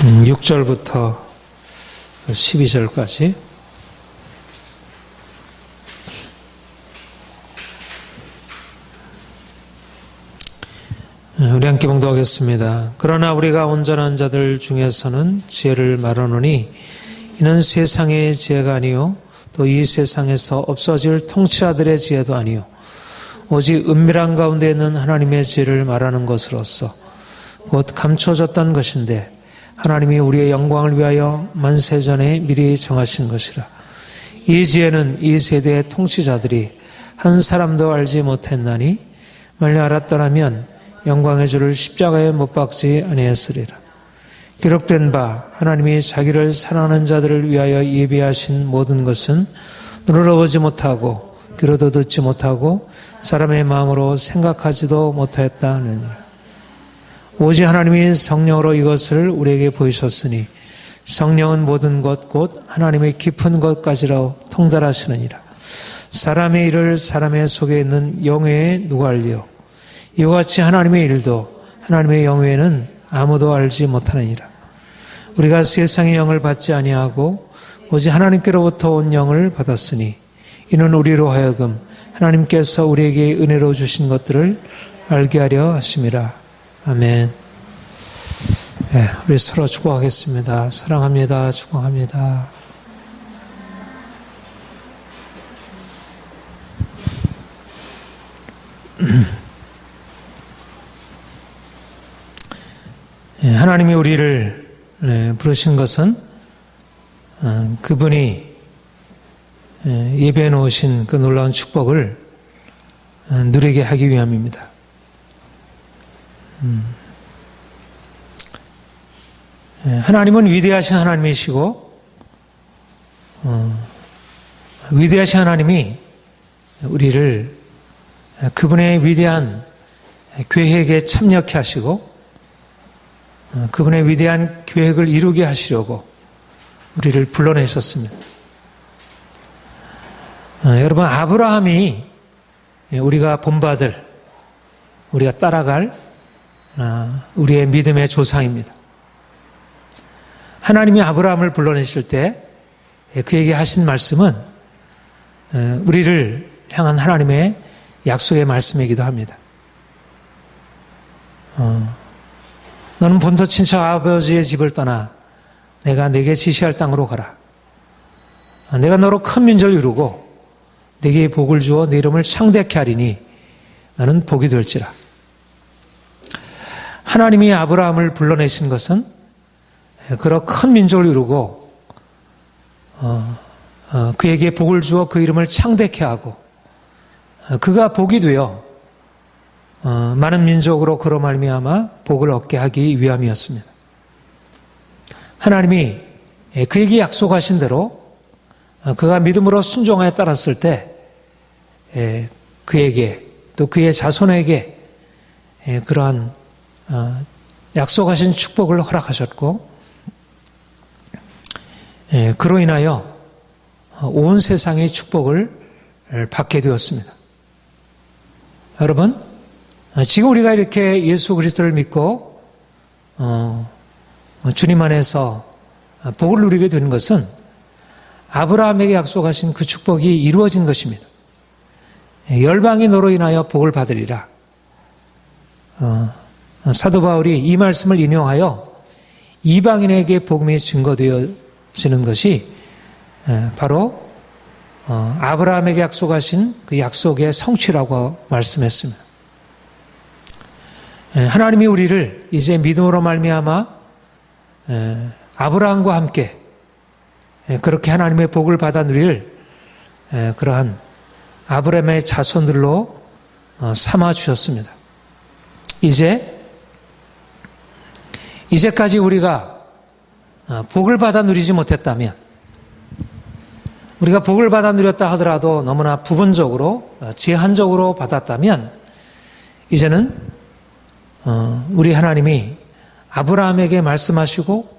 6절부터 12절까지 우리 함께 봉독하겠습니다. 그러나 우리가 온전한 자들 중에서는 지혜를 말하노니 이는 세상의 지혜가 아니요 또 이 세상에서 없어질 통치자들의 지혜도 아니요 오직 은밀한 가운데 있는 하나님의 지혜를 말하는 것으로서 곧 감춰졌던 것인데 하나님이 우리의 영광을 위하여 만세전에 미리 정하신 것이라. 이 지혜는 이 세대의 통치자들이 한 사람도 알지 못했나니 만일 알았더라면 영광의 주를 십자가에 못 박지 아니했으리라. 기록된 바 하나님이 자기를 사랑하는 자들을 위하여 예비하신 모든 것은 눈으로 보지 못하고 귀로도 듣지 못하고 사람의 마음으로 생각하지도 못하였다느니라. 오직 하나님이 성령으로 이것을 우리에게 보이셨으니 성령은 모든 것 곧 하나님의 깊은 것까지로 통달하시느니라. 사람의 일을 사람의 속에 있는 영외에 누가 알리요? 이와 같이 하나님의 일도 하나님의 영외에는 아무도 알지 못하느니라. 우리가 세상의 영을 받지 아니하고 오직 하나님께로부터 온 영을 받았으니 이는 우리로 하여금 하나님께서 우리에게 은혜로 주신 것들을 알게 하려 하심이라. 아멘. 네, 우리 서로 축복하겠습니다. 사랑합니다. 축복합니다. 하나님이 우리를 부르신 것은 그분이 예배해 놓으신 그 놀라운 축복을 누리게 하기 위함입니다. 하나님은 위대하신 하나님이시고 위대하신 하나님이 우리를 그분의 위대한 계획에 참여케 하시고 그분의 위대한 계획을 이루게 하시려고 우리를 불러내셨습니다. 여러분, 아브라함이 우리가 본받을, 우리가 따라갈 우리의 믿음의 조상입니다. 하나님이 아브라함을 불러내실 때 그에게 하신 말씀은 우리를 향한 하나님의 약속의 말씀이기도 합니다. 너는 본토 친척 아버지의 집을 떠나 내가 네게 지시할 땅으로 가라. 내가 너로 큰 민족을 이루고 네게 복을 주어 네 이름을 창대케 하리니 너는 복이 될지라. 하나님이 아브라함을 불러내신 것은 그런 큰 민족을 이루고 그에게 복을 주어 그 이름을 창대케 하고 그가 복이 되어 많은 민족으로 그로 말미암아 복을 얻게 하기 위함이었습니다. 하나님이 그에게 약속하신 대로 그가 믿음으로 순종하여 따랐을 때 그에게 또 그의 자손에게 그러한 약속하신 축복을 허락하셨고 그로 인하여 온 세상의 축복을 받게 되었습니다. 여러분, 지금 우리가 이렇게 예수 그리스도를 믿고 주님 안에서 복을 누리게 되는 것은 아브라함에게 약속하신 그 축복이 이루어진 것입니다. 열방이 너로 인하여 복을 받으리라. 사도 바울이 이 말씀을 인용하여 이방인에게 복음이 증거되어지는 것이 바로 아브라함에게 약속하신 그 약속의 성취라고 말씀했습니다. 하나님이 우리를 이제 믿음으로 말미암아 아브라함과 함께 그렇게 하나님의 복을 받아 누릴 그러한 아브라함의 자손들로 삼아 주셨습니다. 이제까지 우리가 복을 받아 누리지 못했다면, 우리가 복을 받아 누렸다 하더라도 너무나 부분적으로 제한적으로 받았다면, 이제는 우리 하나님이 아브라함에게 말씀하시고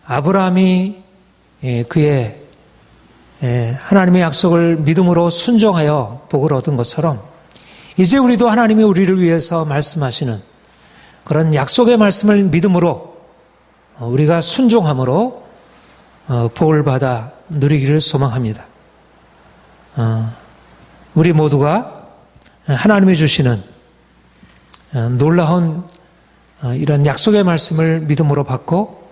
아브라함이 그의 하나님의 약속을 믿음으로 순종하여 복을 얻은 것처럼 이제 우리도 하나님이 우리를 위해서 말씀하시는 그런 약속의 말씀을 믿음으로 우리가 순종함으로 복을 받아 누리기를 소망합니다. 우리 모두가 하나님이 주시는 놀라운 이런 약속의 말씀을 믿음으로 받고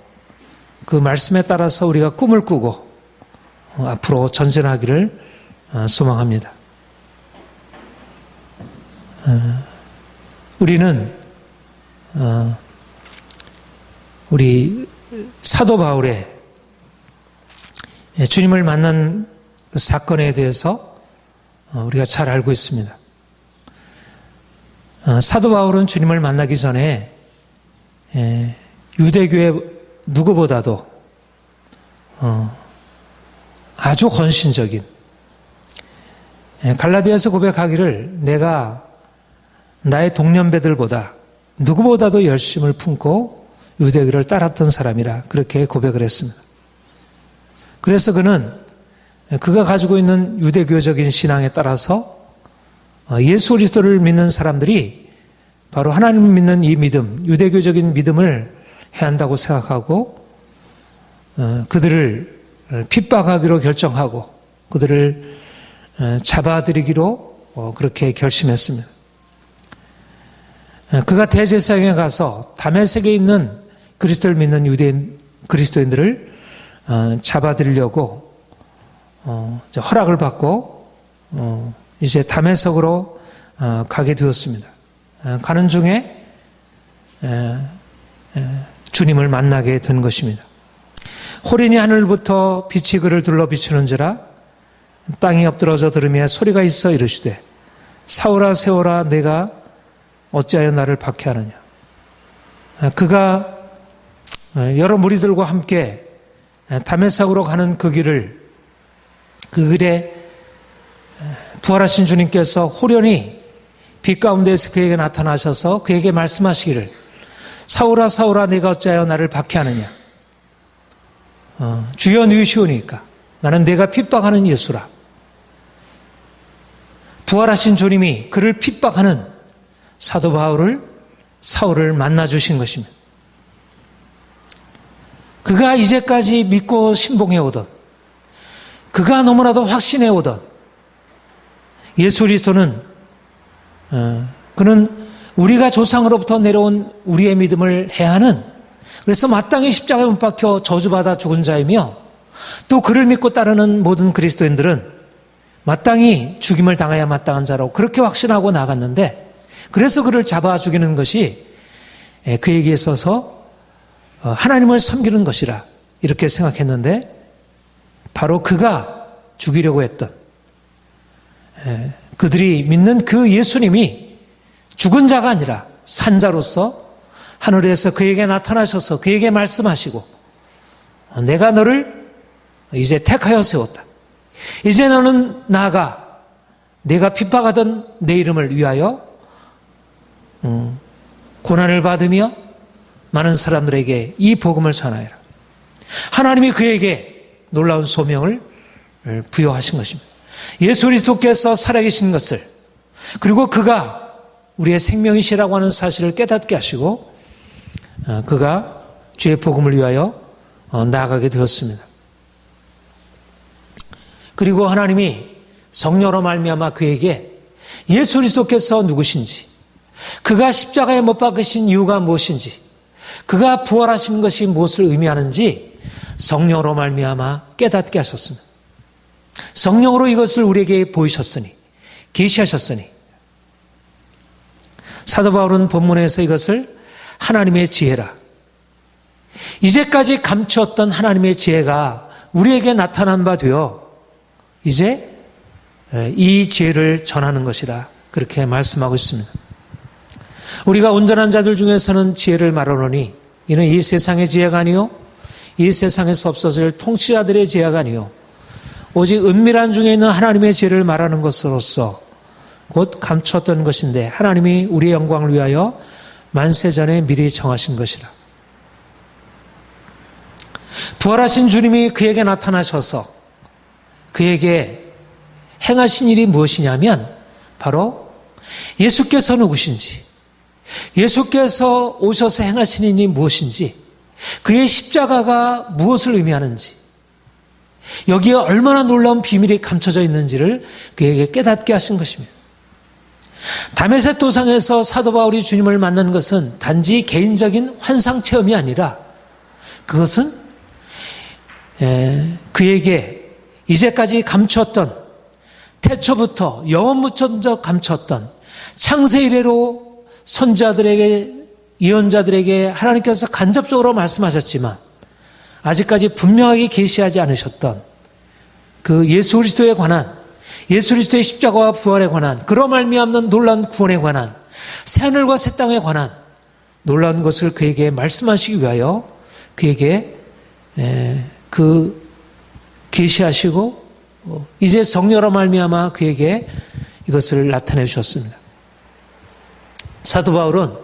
그 말씀에 따라서 우리가 꿈을 꾸고 앞으로 전진하기를 소망합니다. 우리는 우리 사도 바울의 주님을 만난 그 사건에 대해서 우리가 잘 알고 있습니다. 사도 바울은 주님을 만나기 전에 유대교의 누구보다도 아주 헌신적인, 갈라디아서 고백하기를 내가 나의 동년배들보다 누구보다도 열심을 품고 유대교를 따랐던 사람이라 그렇게 고백을 했습니다. 그래서 그가 가지고 있는 유대교적인 신앙에 따라서 예수 그리스도를 믿는 사람들이 바로 하나님을 믿는 이 믿음, 유대교적인 믿음을 해야 한다고 생각하고 그들을 핍박하기로 결정하고 그들을 잡아들이기로 그렇게 결심했습니다. 그가 대제사장에 가서 다메섹에 있는 그리스도를 믿는 유대인 그리스도인들을 잡아들이려고 허락을 받고 이제 다메섹으로 가게 되었습니다. 가는 중에 주님을 만나게 된 것입니다. 호련히 하늘부터 빛이 그를 둘러 비추는지라 땅이 엎드러져 들으며 소리가 있어 이르시되 사울아 세울아 내가 어찌하여 나를 박해하느냐. 그가 여러 무리들과 함께 다메섹으로 가는 그 길에 부활하신 주님께서 호련히 빛 가운데에서 그에게 나타나셔서 그에게 말씀하시기를 사울아 사울아 내가 어찌하여 나를 박해하느냐. 주여 누이시오니까 나는 내가 핍박하는 예수라. 부활하신 주님이 그를 핍박하는 사도 사울을 만나주신 것입니다. 그가 이제까지 믿고 신봉해오던, 그가 너무나도 확신해오던 예수 그리스도는 그는 우리가 조상으로부터 내려온 우리의 믿음을 해하는, 그래서 마땅히 십자가에 못 박혀 저주받아 죽은 자이며 또 그를 믿고 따르는 모든 그리스도인들은 마땅히 죽임을 당해야 마땅한 자라고 그렇게 확신하고 나갔는데, 그래서 그를 잡아 죽이는 것이 그에게 있어서 하나님을 섬기는 것이라 이렇게 생각했는데, 바로 그가 죽이려고 했던 그들이 믿는 그 예수님이 죽은 자가 아니라 산자로서 하늘에서 그에게 나타나셔서 그에게 말씀하시고 내가 너를 이제 택하여 세웠다. 이제 너는 나아가 내가 핍박하던 내 이름을 위하여 고난을 받으며 많은 사람들에게 이 복음을 전하여라. 하나님이 그에게 놀라운 소명을 부여하신 것입니다. 예수 그리스도께서 살아계신 것을, 그리고 그가 우리의 생명이시라고 하는 사실을 깨닫게 하시고 그가 주의 복음을 위하여 나아가게 되었습니다. 그리고 하나님이 성령으로 말미암아 그에게 예수 그리스도께서 누구신지, 그가 십자가에 못 박으신 이유가 무엇인지, 그가 부활하신 것이 무엇을 의미하는지 성령으로 말미암아 깨닫게 하셨습니다. 성령으로 이것을 우리에게 보이셨으니, 계시하셨으니, 사도 바울은 본문에서 이것을 하나님의 지혜라, 이제까지 감추었던 하나님의 지혜가 우리에게 나타난 바 되어 이제 이 지혜를 전하는 것이라 그렇게 말씀하고 있습니다. 우리가 온전한 자들 중에서는 지혜를 말하노니 이는 이 세상의 지혜가 아니요 이 세상에서 없어질 통치자들의 지혜가 아니요 오직 은밀한 중에 있는 하나님의 지혜를 말하는 것으로서 곧 감추었던 것인데 하나님이 우리의 영광을 위하여 만세전에 미리 정하신 것이라. 부활하신 주님이 그에게 나타나셔서 그에게 행하신 일이 무엇이냐면 바로 예수께서 누구신지, 예수께서 오셔서 행하신 일이 무엇인지 그의 십자가가 무엇을 의미하는지, 여기에 얼마나 놀라운 비밀이 감춰져 있는지를 그에게 깨닫게 하신 것입니다. 다메섹 도상에서 사도 바울이 주님을 만난 것은 단지 개인적인 환상 체험이 아니라 그것은 그에게 이제까지 감추었던, 태초부터 영원무천적 감추었던 창세 이래로 선자들에게, 예언자들에게 하나님께서 간접적으로 말씀하셨지만 아직까지 분명하게 계시하지 않으셨던 그 예수 그리스도에 관한, 예수 그리스도의 십자가와 부활에 관한, 그로 말미암는 놀라운 구원에 관한, 새하늘과 새 땅에 관한 놀라운 것을 그에게 말씀하시기 위하여 그에게 계시하시고 이제 성령으로 말미암아 그에게 이것을 나타내 주셨습니다. 사도 바울은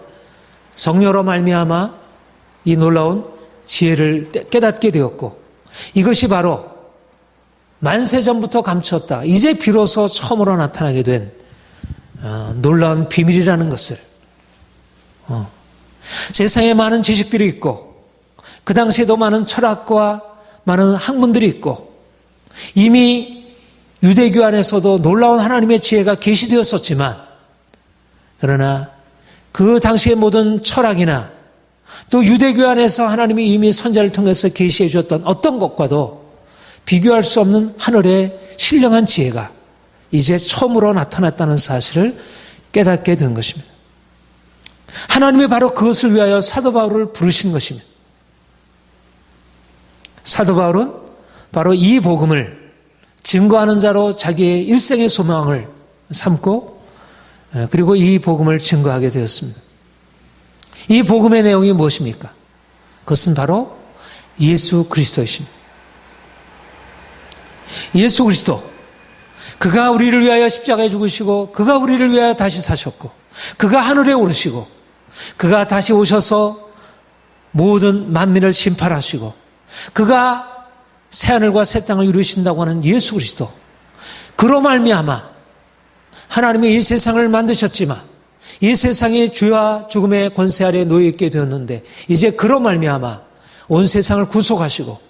성령으로 말미암아 이 놀라운 지혜를 깨닫게 되었고, 이것이 바로 만세전부터 감추었다, 이제 비로소 처음으로 나타나게 된 놀라운 비밀이라는 것을, 세상에 많은 지식들이 있고 그 당시에도 많은 철학과 많은 학문들이 있고 이미 유대교 안에서도 놀라운 하나님의 지혜가 계시되었었지만, 그러나 그 당시의 모든 철학이나 또 유대교 안에서 하나님이 이미 선자를 통해서 계시해 주었던 어떤 것과도 비교할 수 없는 하늘의 신령한 지혜가 이제 처음으로 나타났다는 사실을 깨닫게 된 것입니다. 하나님이 바로 그것을 위하여 사도 바울을 부르신 것입니다. 사도 바울은 바로 이 복음을 증거하는 자로 자기의 일생의 소망을 삼고, 그리고 이 복음을 증거하게 되었습니다. 이 복음의 내용이 무엇입니까? 그것은 바로 예수 그리스도이십니다. 예수 그리스도, 그가 우리를 위하여 십자가에 죽으시고 그가 우리를 위하여 다시 사셨고 그가 하늘에 오르시고 그가 다시 오셔서 모든 만민을 심판하시고 그가 새하늘과 새 땅을 이루신다고 하는 예수 그리스도, 그로 말미암아 하나님이 이 세상을 만드셨지만 이 세상이 죄와 죽음의 권세 아래 놓여 있게 되었는데 이제 그로 말미암아 온 세상을 구속하시고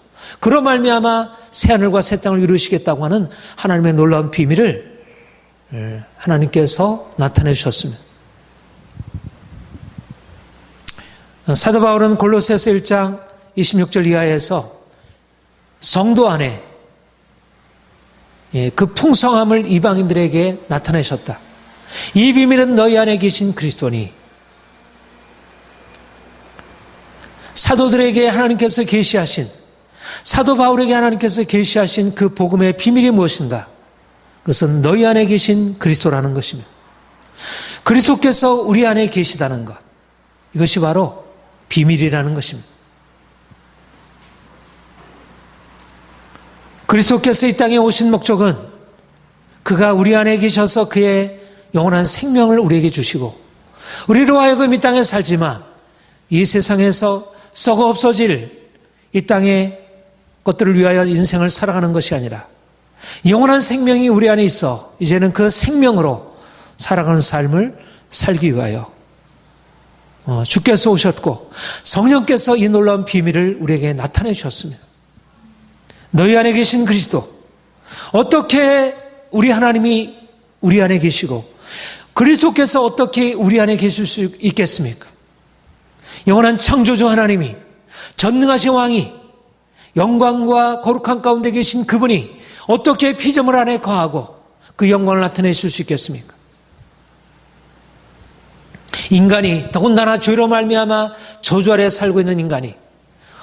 그로 말미암아 새하늘과 새 땅을 이루시겠다고 하는 하나님의 놀라운 비밀을 하나님께서 나타내 주셨습니다. 사도 바울은 골로새서 1장 26절 이하에서 성도 안에 그 풍성함을 이방인들에게 나타내셨다. 이 비밀은 너희 안에 계신 그리스도니, 사도들에게 하나님께서 계시하신, 사도 바울에게 하나님께서 계시하신 그 복음의 비밀이 무엇인가? 그것은 너희 안에 계신 그리스도라는 것입니다. 그리스도께서 우리 안에 계시다는 것, 이것이 바로 비밀이라는 것입니다. 그리스도께서 이 땅에 오신 목적은 그가 우리 안에 계셔서 그의 영원한 생명을 우리에게 주시고 우리로 하여금 이 땅에 살지만 이 세상에서 썩어 없어질 이 땅의 것들을 위하여 인생을 살아가는 것이 아니라 영원한 생명이 우리 안에 있어 이제는 그 생명으로 살아가는 삶을 살기 위하여 주께서 오셨고 성령께서 이 놀라운 비밀을 우리에게 나타내 주셨습니다. 너희 안에 계신 그리스도, 어떻게 우리 하나님이 우리 안에 계시고 그리스도께서 어떻게 우리 안에 계실 수 있겠습니까? 영원한 창조주 하나님이, 전능하신 왕이, 영광과 거룩한 가운데 계신 그분이 어떻게 피조물 안에 거하고 그 영광을 나타내실 수 있겠습니까? 인간이, 더군다나 죄로 말미암아 저주 아래 살고 있는 인간이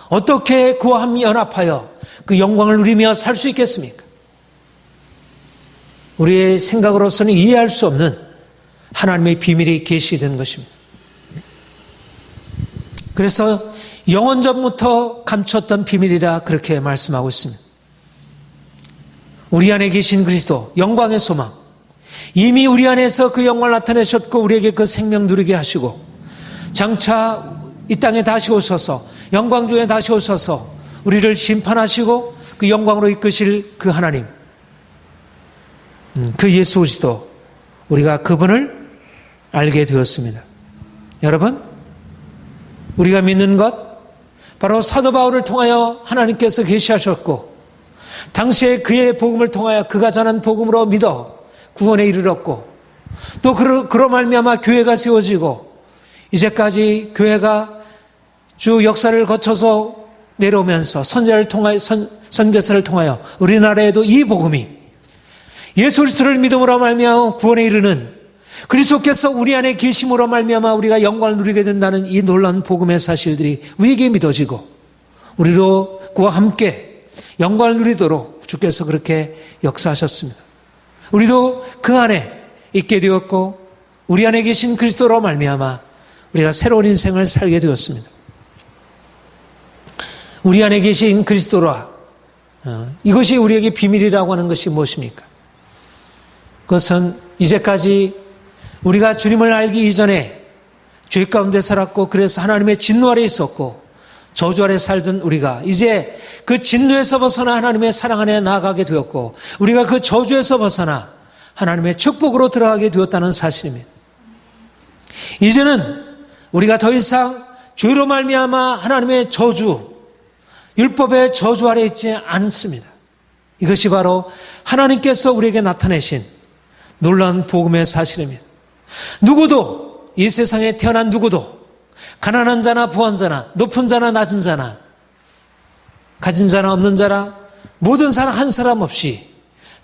어떻게 그와 함께 연합하여 그 영광을 누리며 살 수 있겠습니까? 우리의 생각으로서는 이해할 수 없는 하나님의 비밀이 계시된 것입니다. 그래서 영원전부터 감췄던 비밀이라 그렇게 말씀하고 있습니다. 우리 안에 계신 그리스도, 영광의 소망, 이미 우리 안에서 그 영광을 나타내셨고 우리에게 그 생명 누리게 하시고 장차 이 땅에 다시 오셔서 영광 중에 다시 오셔서 우리를 심판하시고 그 영광으로 이끄실 그 하나님, 그 예수 그리스도, 우리가 그분을 알게 되었습니다. 여러분, 우리가 믿는 것, 바로 사도 바울을 통하여 하나님께서 계시하셨고, 당시에 그의 복음을 통하여 그가 전한 복음으로 믿어 구원에 이르렀고, 또 그로 말미암아 교회가 세워지고, 이제까지 교회가 주 역사를 거쳐서 내려오면서 선교사를 통하여 우리나라에도 이 복음이 예수 그리스도를 믿음으로 말미암아 구원에 이르는, 그리스도께서 우리 안에 계심으로 말미암아 우리가 영광을 누리게 된다는 이 놀라운 복음의 사실들이 우리에게 믿어지고, 우리로 그와 함께 영광을 누리도록 주께서 그렇게 역사하셨습니다. 우리도 그 안에 있게 되었고, 우리 안에 계신 그리스도로 말미암아 우리가 새로운 인생을 살게 되었습니다. 우리 안에 계신 그리스도라, 이것이 우리에게 비밀이라고 하는 것이 무엇입니까? 그것은 이제까지 우리가 주님을 알기 이전에 죄 가운데 살았고, 그래서 하나님의 진노 아래 있었고 저주 아래 살던 우리가 이제 그 진노에서 벗어나 하나님의 사랑 안에 나아가게 되었고, 우리가 그 저주에서 벗어나 하나님의 축복으로 들어가게 되었다는 사실입니다. 이제는 우리가 더 이상 죄로 말미암아 하나님의 저주, 율법의 저주 아래 있지 않습니다. 이것이 바로 하나님께서 우리에게 나타내신 놀라운 복음의 사실입니다. 누구도, 이 세상에 태어난 누구도, 가난한 자나 부한 자나 높은 자나 낮은 자나 가진 자나 없는 자나 모든 사람 한 사람 없이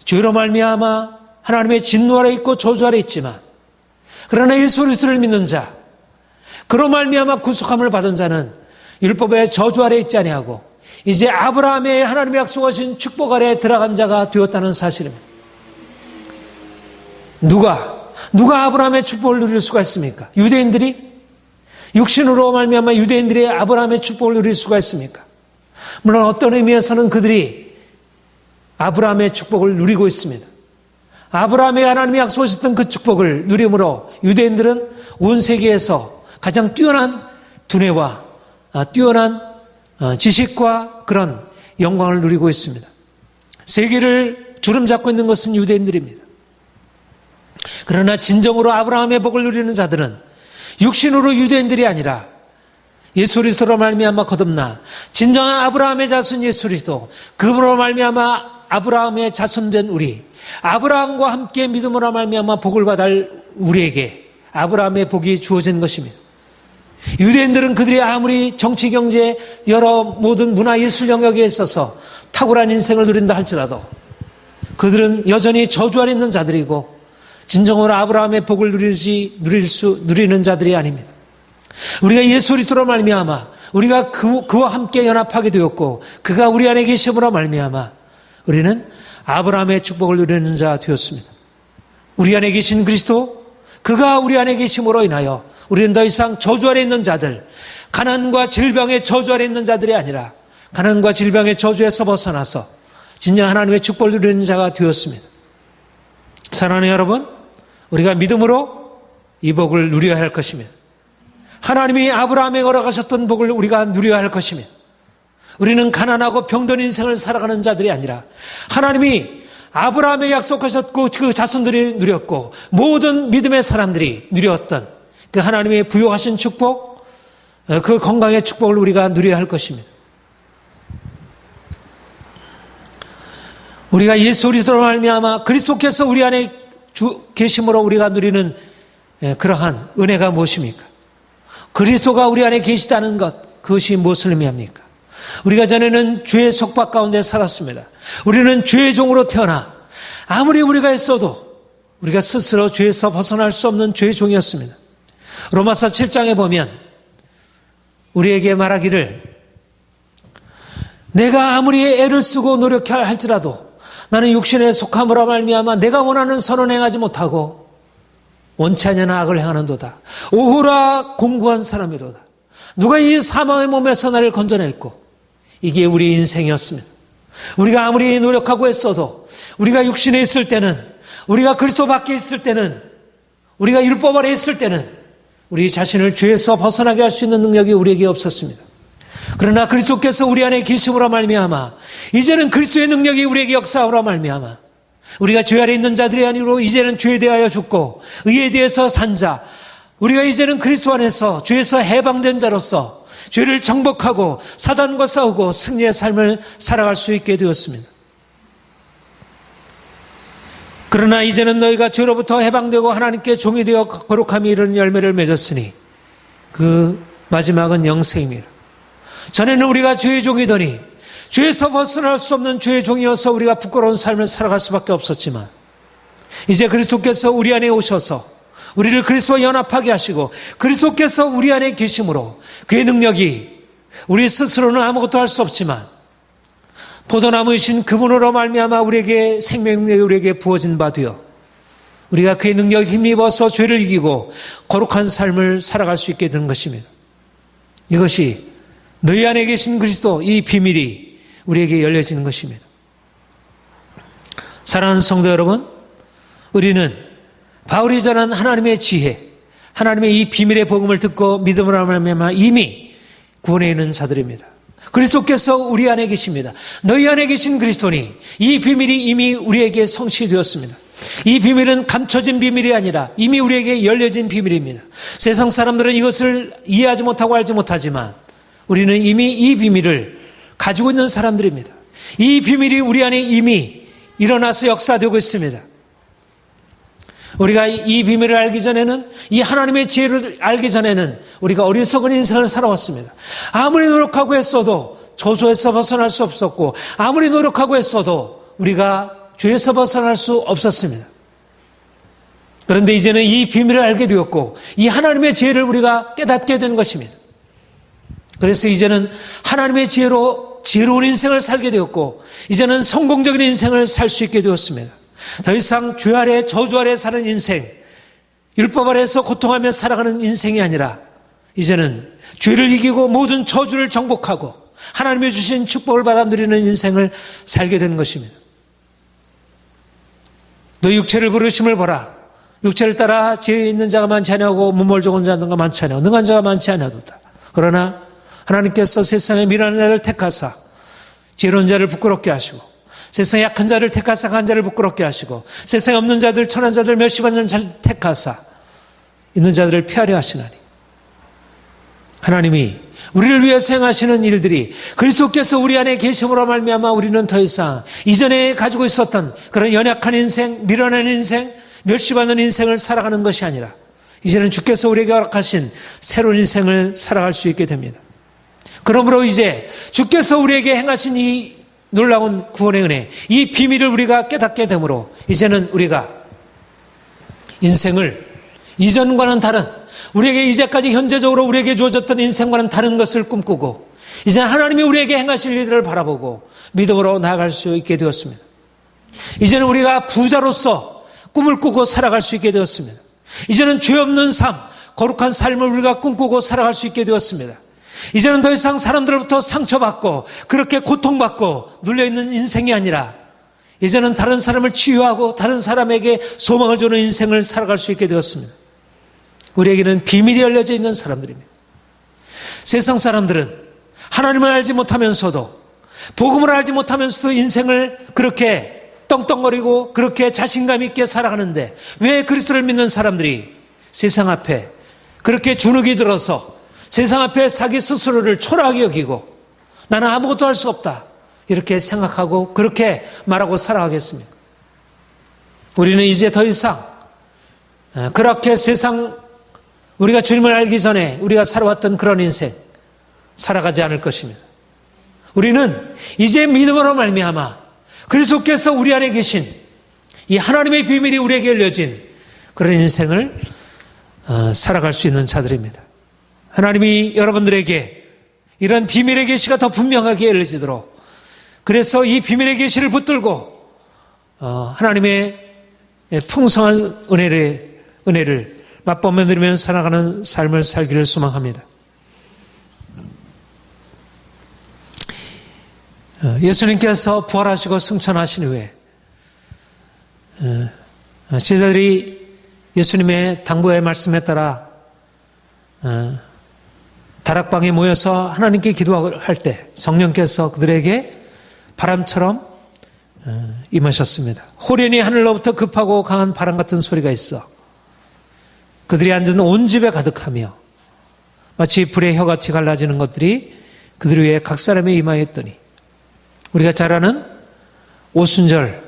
죄로 말미암아 하나님의 진노 아래 있고 저주 아래 있지만, 그러나 예수 그리스도를 믿는 자, 그로 말미암아 구속함을 받은 자는 율법의 저주 아래 있지 아니하고 이제 아브라함의 하나님의 약속하신 축복 아래에 들어간 자가 되었다는 사실입니다. 누가 아브라함의 축복을 누릴 수가 있습니까? 유대인들이? 육신으로 말미암아 유대인들이 아브라함의 축복을 누릴 수가 있습니까? 물론 어떤 의미에서는 그들이 아브라함의 축복을 누리고 있습니다. 아브라함의 하나님이 약속하셨던 그 축복을 누림으로 유대인들은 온 세계에서 가장 뛰어난 두뇌와 뛰어난 지식과 그런 영광을 누리고 있습니다. 세계를 주름잡고 있는 것은 유대인들입니다. 그러나 진정으로 아브라함의 복을 누리는 자들은 육신으로 유대인들이 아니라 예수 그리스도로 말미암아 거듭나 진정한 아브라함의 자손 예수 그리스도, 그분으로 말미암아 아브라함의 자손된 우리, 아브라함과 함께 믿음으로 말미암아 복을 받을 우리에게 아브라함의 복이 주어진 것입니다. 유대인들은 그들이 아무리 정치, 경제, 여러 모든 문화, 예술 영역에 있어서 탁월한 인생을 누린다 할지라도 그들은 여전히 저주 아래 있는 자들이고 진정으로 아브라함의 복을 누리는 자들이 아닙니다. 우리가 예수 그리스도로 말미암아 우리가 그와 함께 연합하게 되었고, 그가 우리 안에 계심으로 말미암아 우리는 아브라함의 축복을 누리는 자 되었습니다. 우리 안에 계신 그리스도, 그가 우리 안에 계심으로 인하여 우리는 더 이상 저주 아래 있는 자들, 가난과 질병의 저주 아래 있는 자들이 아니라 가난과 질병의 저주에서 벗어나서 진정 하나님의 축복을 누리는 자가 되었습니다. 사랑하는 여러분, 우리가 믿음으로 이 복을 누려야 할 것입니다. 하나님이 아브라함에 허락하셨던 복을 우리가 누려야 할 것입니다. 우리는 가난하고 병든 인생을 살아가는 자들이 아니라 하나님이 아브라함에 약속하셨고 그 자손들이 누렸고 모든 믿음의 사람들이 누렸던 그 하나님의 부여하신 축복, 그 건강의 축복을 우리가 누려야 할 것입니다. 우리가 예수 그리스도로 말미암아 그리스도께서 우리 안에 계심으로 우리가 누리는 그러한 은혜가 무엇입니까? 그리스도가 우리 안에 계시다는 것, 그것이 무엇을 의미합니까? 우리가 전에는 죄의 속박 가운데 살았습니다. 우리는 죄의 종으로 태어나 아무리 우리가 했어도 우리가 스스로 죄에서 벗어날 수 없는 죄의 종이었습니다. 로마서 7장에 보면 우리에게 말하기를, 내가 아무리 애를 쓰고 노력해 할지라도 나는 육신에 속함으로 말미암아 내가 원하는 선은 행하지 못하고 원치 않는 악을 행하는도다. 오호라 공고한 사람이로다. 누가 이 사망의 몸에서 나를 건져낼꼬. 이게 우리 인생이었습니다. 우리가 아무리 노력하고 했어도 우리가 육신에 있을 때는, 우리가 그리스도 밖에 있을 때는, 우리가 율법 아래 있을 때는 우리 자신을 죄에서 벗어나게 할 수 있는 능력이 우리에게 없었습니다. 그러나 그리스도께서 우리 안에 계심으로 말미암아 이제는 그리스도의 능력이 우리에게 역사하므로 말미암아 우리가 죄 아래 있는 자들이 아니로 이제는 죄에 대하여 죽고 의에 대해서 산 자, 우리가 이제는 그리스도 안에서 죄에서 해방된 자로서 죄를 정복하고 사단과 싸우고 승리의 삶을 살아갈 수 있게 되었습니다. 그러나 이제는 너희가 죄로부터 해방되고 하나님께 종이 되어 거룩함이 이르는 열매를 맺었으니 그 마지막은 영생입니다. 전에는 우리가 죄의 종이더니 죄에서 벗어날 수 없는 죄의 종이어서 우리가 부끄러운 삶을 살아갈 수밖에 없었지만 이제 그리스도께서 우리 안에 오셔서 우리를 그리스도와 연합하게 하시고 그리스도께서 우리 안에 계심으로 그의 능력이 우리 스스로는 아무것도 할 수 없지만 포도나무이신 그분으로 말미암아 우리에게 생명력이 우리에게 부어진 바 되어 우리가 그의 능력에 힘입어서 죄를 이기고 거룩한 삶을 살아갈 수 있게 되는 것입니다. 이것이 너희 안에 계신 그리스도, 이 비밀이 우리에게 열려지는 것입니다. 사랑하는 성도 여러분, 우리는 바울이 전한 하나님의 지혜, 하나님의 이 비밀의 복음을 듣고 믿음으로 말미암아 이미 구원에 있는 자들입니다. 그리스도께서 우리 안에 계십니다. 너희 안에 계신 그리스도니 이 비밀이 이미 우리에게 성취되었습니다. 이 비밀은 감춰진 비밀이 아니라 이미 우리에게 열려진 비밀입니다. 세상 사람들은 이것을 이해하지 못하고 알지 못하지만 우리는 이미 이 비밀을 가지고 있는 사람들입니다. 이 비밀이 우리 안에 이미 일어나서 역사되고 있습니다. 우리가 이 비밀을 알기 전에는, 이 하나님의 지혜를 알기 전에는 우리가 어리석은 인생을 살아왔습니다. 아무리 노력하고 했어도 저소에서 벗어날 수 없었고 아무리 노력하고 했어도 우리가 죄에서 벗어날 수 없었습니다. 그런데 이제는 이 비밀을 알게 되었고 이 하나님의 지혜를 우리가 깨닫게 된 것입니다. 그래서 이제는 하나님의 지혜로 지혜로운 인생을 살게 되었고 이제는 성공적인 인생을 살 수 있게 되었습니다. 더 이상 죄 아래 저주 아래 사는 인생, 율법 아래에서 고통하며 살아가는 인생이 아니라 이제는 죄를 이기고 모든 저주를 정복하고 하나님이 주신 축복을 받아 누리는 인생을 살게 되는 것입니다. 너 육체를 부르심을 보라. 육체를 따라 지혜 있는 자가 많지 아니하고 문벌 좋은 자가 많지 아니하고 능한 자가 많지 아니하도다. 그러나 하나님께서 세상에 미련한 자를 택하사 지혜로운 자를 부끄럽게 하시고 세상에 약한 자를 택하사 강한 자를 부끄럽게 하시고 세상에 없는 자들 천한 자들 멸시받는 자를 택하사 있는 자들을 피하려 하시나니 하나님이 우리를 위해서 행하시는 일들이 그리스도께서 우리 안에 계심으로 말미암아 우리는 더 이상 이전에 가지고 있었던 그런 연약한 인생, 미련한 인생, 멸시받는 인생을 살아가는 것이 아니라 이제는 주께서 우리에게 허락하신 새로운 인생을 살아갈 수 있게 됩니다. 그러므로 이제 주께서 우리에게 행하신 이 놀라운 구원의 은혜, 이 비밀을 우리가 깨닫게 되므로 이제는 우리가 인생을 이전과는 다른, 우리에게 이제까지 현재적으로 우리에게 주어졌던 인생과는 다른 것을 꿈꾸고 이제 하나님이 우리에게 행하실 일들을 바라보고 믿음으로 나아갈 수 있게 되었습니다. 이제는 우리가 부자로서 꿈을 꾸고 살아갈 수 있게 되었습니다. 이제는 죄 없는 삶, 거룩한 삶을 우리가 꿈꾸고 살아갈 수 있게 되었습니다. 이제는 더 이상 사람들로부터 상처받고 그렇게 고통받고 눌려있는 인생이 아니라 이제는 다른 사람을 치유하고 다른 사람에게 소망을 주는 인생을 살아갈 수 있게 되었습니다. 우리에게는 비밀이 열려져 있는 사람들입니다. 세상 사람들은 하나님을 알지 못하면서도 복음을 알지 못하면서도 인생을 그렇게 떵떵거리고 그렇게 자신감 있게 살아가는데 왜 그리스도를 믿는 사람들이 세상 앞에 그렇게 주눅이 들어서 세상 앞에 자기 스스로를 초라하게 여기고 나는 아무것도 할 수 없다 이렇게 생각하고 그렇게 말하고 살아가겠습니까? 우리는 이제 더 이상 그렇게 세상 우리가 주님을 알기 전에 우리가 살아왔던 그런 인생 살아가지 않을 것입니다. 우리는 이제 믿음으로 말미암아 그리스도께서 우리 안에 계신 이 하나님의 비밀이 우리에게 열려진 그런 인생을 살아갈 수 있는 자들입니다. 하나님이 여러분들에게 이런 비밀의 계시가 더 분명하게 열려지도록 그래서 이 비밀의 계시를 붙들고 하나님의 풍성한 은혜를 맛보며 누리면서 살아가는 삶을 살기를 소망합니다. 예수님께서 부활하시고 승천하신 후에 제자들이 예수님의 당부의 말씀에 따라 다락방에 모여서 하나님께 기도할 때 성령께서 그들에게 바람처럼 임하셨습니다. 호련히 하늘로부터 급하고 강한 바람 같은 소리가 있어 그들이 앉은 온 집에 가득하며 마치 불의 혀같이 갈라지는 것들이 그들 위에 각 사람의 이마에 있더니 우리가 잘 아는 오순절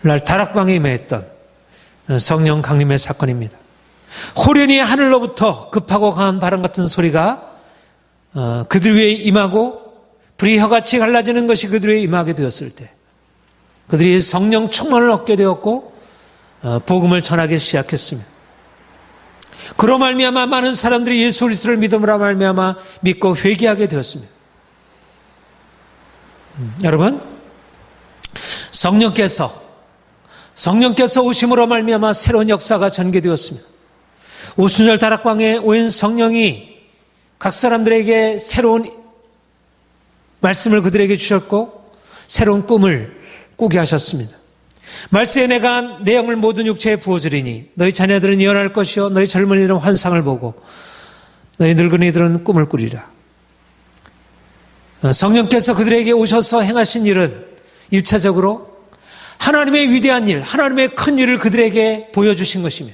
날 다락방에 임했던 성령 강림의 사건입니다. 호련히 하늘로부터 급하고 강한 바람 같은 소리가 그들 위에 임하고 불이 혀같이 갈라지는 것이 그들 위에 임하게 되었을 때 그들이 성령 충만을 얻게 되었고 복음을 전하기 시작했습니다. 그로 말미암아 많은 사람들이 예수 그리스도를 믿음으로 말미암아 믿고 회개하게 되었습니다. 여러분, 성령께서 오심으로 말미암아 새로운 역사가 전개되었습니다. 오순절 다락방에 오인 성령이 각 사람들에게 새로운 말씀을 그들에게 주셨고 새로운 꿈을 꾸게 하셨습니다. 말세에 내가 내 영을 모든 육체에 부어주리니 너희 자녀들은 예언할 것이요 너희 젊은이들은 환상을 보고 너희 늙은이들은 꿈을 꾸리라. 성령께서 그들에게 오셔서 행하신 일은 1차적으로 하나님의 위대한 일, 하나님의 큰 일을 그들에게 보여주신 것이며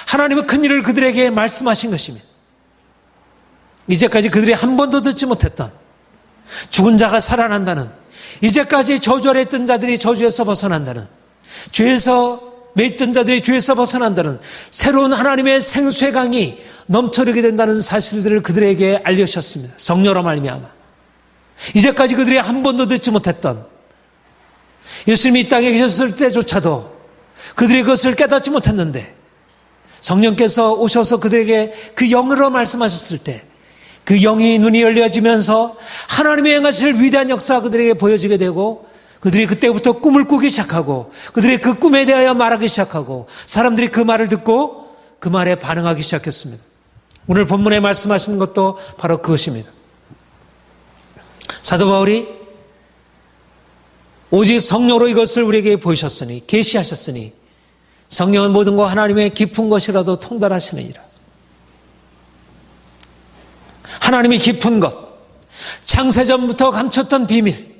하나님의 큰 일을 그들에게 말씀하신 것이며 이제까지 그들이 한 번도 듣지 못했던 죽은 자가 살아난다는, 이제까지 저주 아래 있던 자들이 저주에서 벗어난다는, 죄에서 매있던 자들이 죄에서 벗어난다는 새로운 하나님의 생수의 강이 넘쳐르게 된다는 사실들을 그들에게 알려주셨습니다. 성령으로 말미암아 이제까지 그들이 한 번도 듣지 못했던, 예수님이 이 땅에 계셨을 때조차도 그들이 그것을 깨닫지 못했는데 성령께서 오셔서 그들에게 그 영으로 말씀하셨을 때 그 영이 눈이 열려지면서 하나님의 행하실 위대한 역사가 그들에게 보여지게 되고 그들이 그때부터 꿈을 꾸기 시작하고 그들의 그 꿈에 대하여 말하기 시작하고 사람들이 그 말을 듣고 그 말에 반응하기 시작했습니다. 오늘 본문에 말씀하시는 것도 바로 그것입니다. 사도 바울이 오직 성령으로 이것을 우리에게 보이셨으니, 계시하셨으니 성령은 모든 것 하나님의 깊은 것이라도 통달하시느니라. 하나님이 깊은 것, 창세전부터 감췄던 비밀,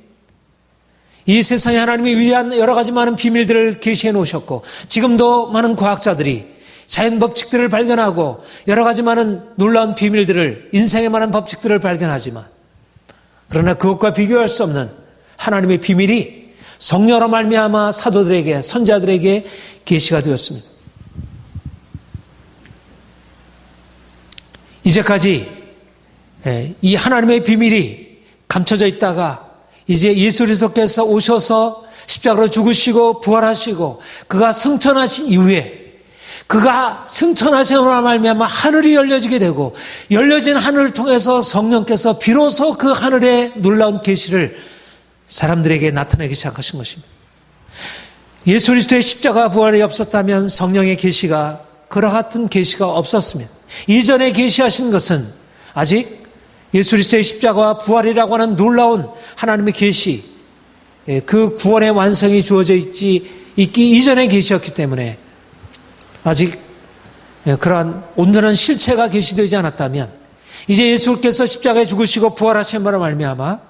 이 세상에 하나님이 위대한 여러 가지 많은 비밀들을 계시해 놓으셨고 지금도 많은 과학자들이 자연 법칙들을 발견하고 여러 가지 많은 놀라운 비밀들을, 인생의 많은 법칙들을 발견하지만 그러나 그것과 비교할 수 없는 하나님의 비밀이 성령으로 말미암아 사도들에게, 선지자들에게 계시가 되었습니다. 이제까지 이 하나님의 비밀이 감춰져 있다가 이제 예수 그리스도께서 오셔서 십자가로 죽으시고 부활하시고 그가 승천하신 이후에 그가 승천하심으로 말미암아 하늘이 열려지게 되고 열려진 하늘을 통해서 성령께서 비로소 그 하늘의 놀라운 계시를 사람들에게 나타내기 시작하신 것입니다. 예수 그리스도의 십자가 부활이 없었다면 성령의 계시가 그와 같은 계시가 없었습니다. 이전에 계시하신 것은 아직 예수 그리스도의 십자가와 부활이라고 하는 놀라운 하나님의 계시, 그 구원의 완성이 주어져 있기 이전의 계시였기 때문에 아직 그러한 온전한 실체가 계시되지 않았다면 이제 예수께서 십자가에 죽으시고 부활하신 바로 말미암아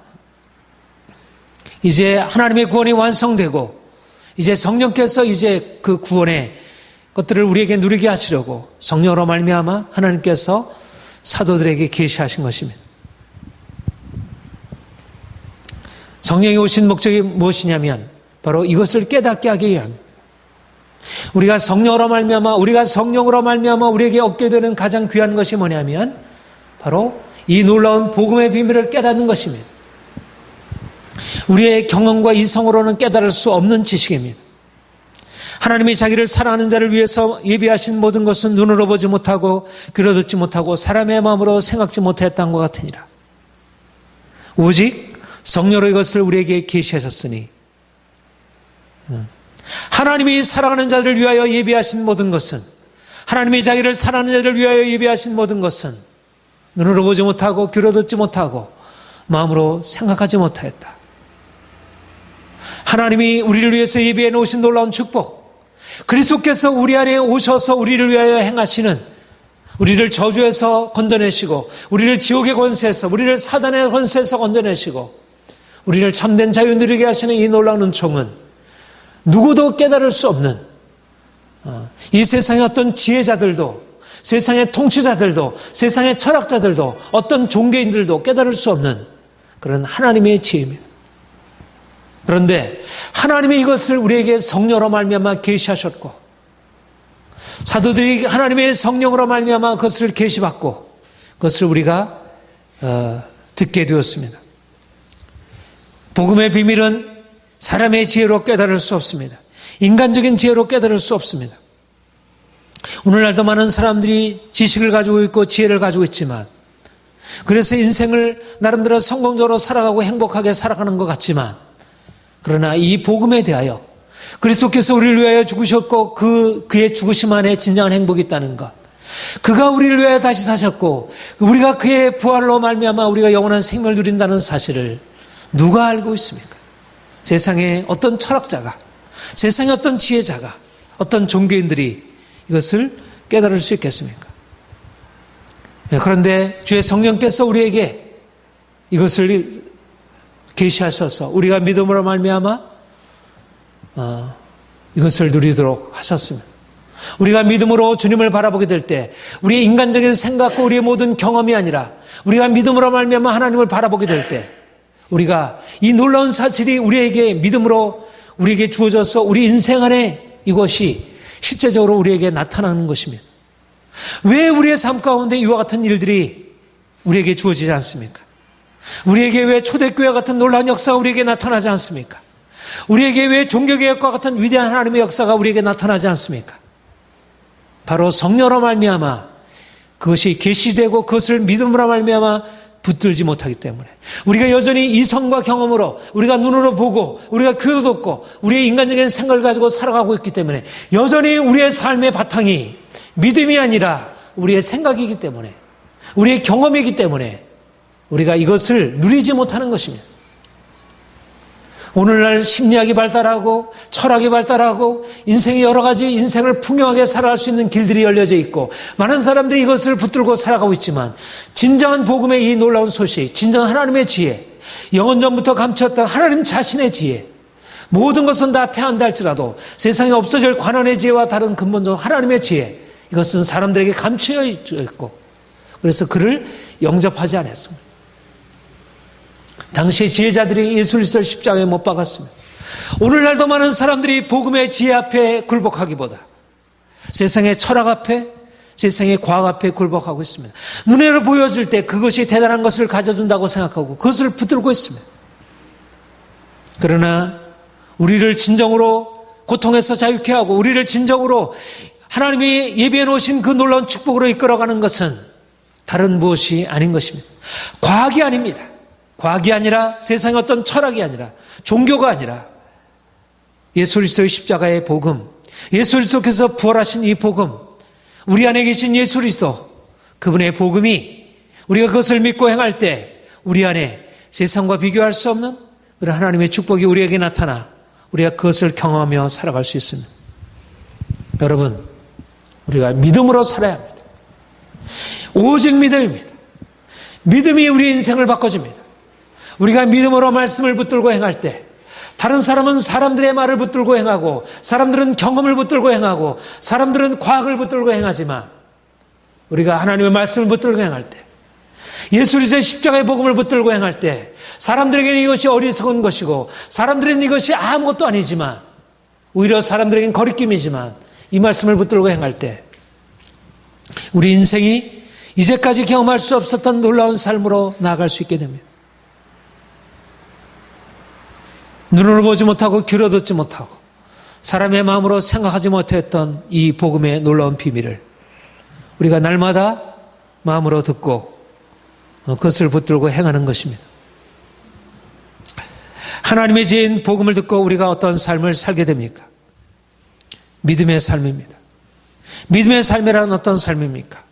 이제 하나님의 구원이 완성되고 이제 성령께서 이제 그 구원의 것들을 우리에게 누리게 하시려고 성령으로 말미암아 하나님께서 사도들에게 계시하신 것입니다. 성령이 오신 목적이 무엇이냐면 바로 이것을 깨닫게 하기 위함입니다. 우리가 성령으로 말미암아 우리에게 얻게 되는 가장 귀한 것이 뭐냐면 바로 이 놀라운 복음의 비밀을 깨닫는 것입니다. 우리의 경험과 이성으로는 깨달을 수 없는 지식입니다. 하나님이 자기를 사랑하는 자를 위해서 예비하신 모든 것은 눈으로 보지 못하고 귀로 듣지 못하고 사람의 마음으로 생각지 못했던 것 같으니라. 오직 성령으로 이것을 우리에게 계시하셨으니 하나님이 사랑하는 자들을 위하여 예비하신 모든 것은, 하나님이 자기를 사랑하는 자들을 위하여 예비하신 모든 것은 눈으로 보지 못하고 귀로 듣지 못하고 마음으로 생각하지 못하였다. 하나님이 우리를 위해서 예비해 놓으신 놀라운 축복, 그리스도께서 우리 안에 오셔서 우리를 위하여 행하시는, 우리를 저주에서 건져내시고 우리를 지옥의 권세에서, 우리를 사단의 권세에서 건져내시고 우리를 참된 자유 누리게 하시는 이 놀라운 은총은 누구도 깨달을 수 없는 이 세상의 어떤 지혜자들도, 세상의 통치자들도, 세상의 철학자들도, 어떤 종교인들도 깨달을 수 없는 그런 하나님의 지혜입니다. 그런데 하나님이 이것을 우리에게 성령으로 말미암아 계시하셨고, 사도들이 하나님의 성령으로 말미암아 그것을 계시받고 그것을 우리가 듣게 되었습니다. 복음의 비밀은 사람의 지혜로 깨달을 수 없습니다. 인간적인 지혜로 깨달을 수 없습니다. 오늘날도 많은 사람들이 지식을 가지고 있고 지혜를 가지고 있지만, 그래서 인생을 나름대로 성공적으로 살아가고 행복하게 살아가는 것 같지만, 그러나 이 복음에 대하여 그리스도께서 우리를 위하여 죽으셨고 그의 죽으심 안에 진정한 행복이 있다는 것, 그가 우리를 위하여 다시 사셨고 우리가 그의 부활로 말미암아 우리가 영원한 생명을 누린다는 사실을 누가 알고 있습니까? 세상의 어떤 철학자가, 세상의 어떤 지혜자가, 어떤 종교인들이 이것을 깨달을 수 있겠습니까? 그런데 주의 성령께서 우리에게 이것을 계시하셔서 우리가 믿음으로 말미암아 이것을 누리도록 하셨습니다. 우리가 믿음으로 주님을 바라보게 될 때 우리의 인간적인 생각과 우리의 모든 경험이 아니라 우리가 믿음으로 말미암아 하나님을 바라보게 될 때 우리가 이 놀라운 사실이 우리에게 믿음으로 우리에게 주어져서 우리 인생 안에 이것이 실제적으로 우리에게 나타나는 것입니다. 왜 우리의 삶 가운데 이와 같은 일들이 우리에게 주어지지 않습니까? 우리에게 왜 초대교회와 같은 놀라운 역사가 우리에게 나타나지 않습니까? 우리에게 왜 종교개혁과 같은 위대한 하나님의 역사가 우리에게 나타나지 않습니까? 바로 성령으로 말미암아 그것이 계시되고 그것을 믿음으로 말미암아 붙들지 못하기 때문에, 우리가 여전히 이성과 경험으로 우리가 눈으로 보고 우리가 귀로 듣고 우리의 인간적인 생각을 가지고 살아가고 있기 때문에 여전히 우리의 삶의 바탕이 믿음이 아니라 우리의 생각이기 때문에, 우리의 경험이기 때문에 우리가 이것을 누리지 못하는 것입니다. 오늘날 심리학이 발달하고 철학이 발달하고 인생의 여러 가지 인생을 풍요하게 살아갈 수 있는 길들이 열려져 있고 많은 사람들이 이것을 붙들고 살아가고 있지만, 진정한 복음의 이 놀라운 소식, 진정한 하나님의 지혜, 영원 전부터 감추었던 하나님 자신의 지혜, 모든 것은 다 패한다 할지라도 세상에 없어질 관원의 지혜와 다른 근본적 하나님의 지혜, 이것은 사람들에게 감추어 있고 그래서 그를 영접하지 않았습니다. 당시 지혜자들이 예수 그리스도를 십자가에 못 박았습니다. 오늘날도 많은 사람들이 복음의 지혜 앞에 굴복하기보다 세상의 철학 앞에, 세상의 과학 앞에 굴복하고 있습니다. 눈으로 보여줄 때 그것이 대단한 것을 가져준다고 생각하고 그것을 붙들고 있습니다. 그러나 우리를 진정으로 고통에서 자유케 하고 우리를 진정으로 하나님이 예비해 놓으신 그 놀라운 축복으로 이끌어가는 것은 다른 무엇이 아닌 것입니다. 과학이 아닙니다. 과학이 아니라 세상의 어떤 철학이 아니라 종교가 아니라 예수 그리스도의 십자가의 복음, 예수 그리스도께서 부활하신 이 복음, 우리 안에 계신 예수 그리스도, 그분의 복음이 우리가 그것을 믿고 행할 때 우리 안에 세상과 비교할 수 없는 그런 하나님의 축복이 우리에게 나타나 우리가 그것을 경험하며 살아갈 수 있습니다. 여러분, 우리가 믿음으로 살아야 합니다. 오직 믿음입니다. 믿음이 우리의 인생을 바꿔줍니다. 우리가 믿음으로 말씀을 붙들고 행할 때, 다른 사람은 사람들의 말을 붙들고 행하고, 사람들은 경험을 붙들고 행하고, 사람들은 과학을 붙들고 행하지만, 우리가 하나님의 말씀을 붙들고 행할 때, 예수 그리스도의 십자가의 복음을 붙들고 행할 때, 사람들에게는 이것이 어리석은 것이고, 사람들에게는 이것이 아무것도 아니지만, 오히려 사람들에게는 거리낌이지만, 이 말씀을 붙들고 행할 때, 우리 인생이 이제까지 경험할 수 없었던 놀라운 삶으로 나아갈 수 있게 됩니다. 눈으로 보지 못하고 귀로 듣지 못하고 사람의 마음으로 생각하지 못했던 이 복음의 놀라운 비밀을 우리가 날마다 마음으로 듣고 그것을 붙들고 행하는 것입니다. 하나님의 지혜인 복음을 듣고 우리가 어떤 삶을 살게 됩니까? 믿음의 삶입니다. 믿음의 삶이란 어떤 삶입니까?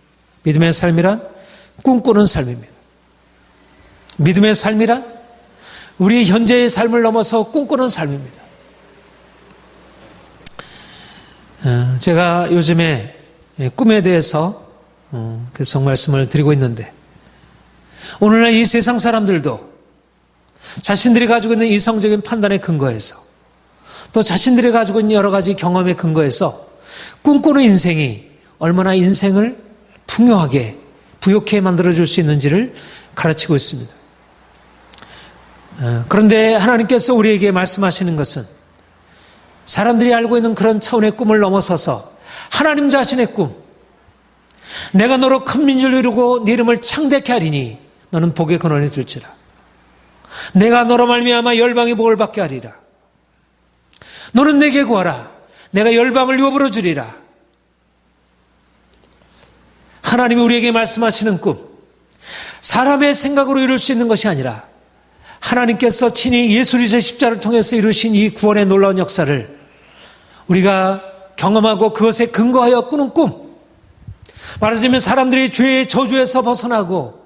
믿음의 삶이란 꿈꾸는 삶입니다. 믿음의 삶이란 우리 현재의 삶을 넘어서 꿈꾸는 삶입니다. 제가 요즘에 꿈에 대해서 계속 말씀을 드리고 있는데, 오늘날 이 세상 사람들도 자신들이 가지고 있는 이성적인 판단에 근거해서 또 자신들이 가지고 있는 여러 가지 경험에 근거해서 꿈꾸는 인생이 얼마나 인생을 풍요하게, 부욕해 만들어줄 수 있는지를 가르치고 있습니다. 그런데 하나님께서 우리에게 말씀하시는 것은 사람들이 알고 있는 그런 차원의 꿈을 넘어서서 하나님 자신의 꿈, 내가 너로 큰 민족을 이루고 네 이름을 창대케 하리니 너는 복의 근원이 될지라. 내가 너로 말미암아 열방의 복을 받게 하리라. 너는 내게 구하라. 내가 열방을 유업으로 주리라. 하나님이 우리에게 말씀하시는 꿈, 사람의 생각으로 이룰 수 있는 것이 아니라 하나님께서 친히 예수 그리스도의 십자가를 통해서 이루신 이 구원의 놀라운 역사를 우리가 경험하고 그것에 근거하여 꾸는 꿈, 말하자면 사람들이 죄의 저주에서 벗어나고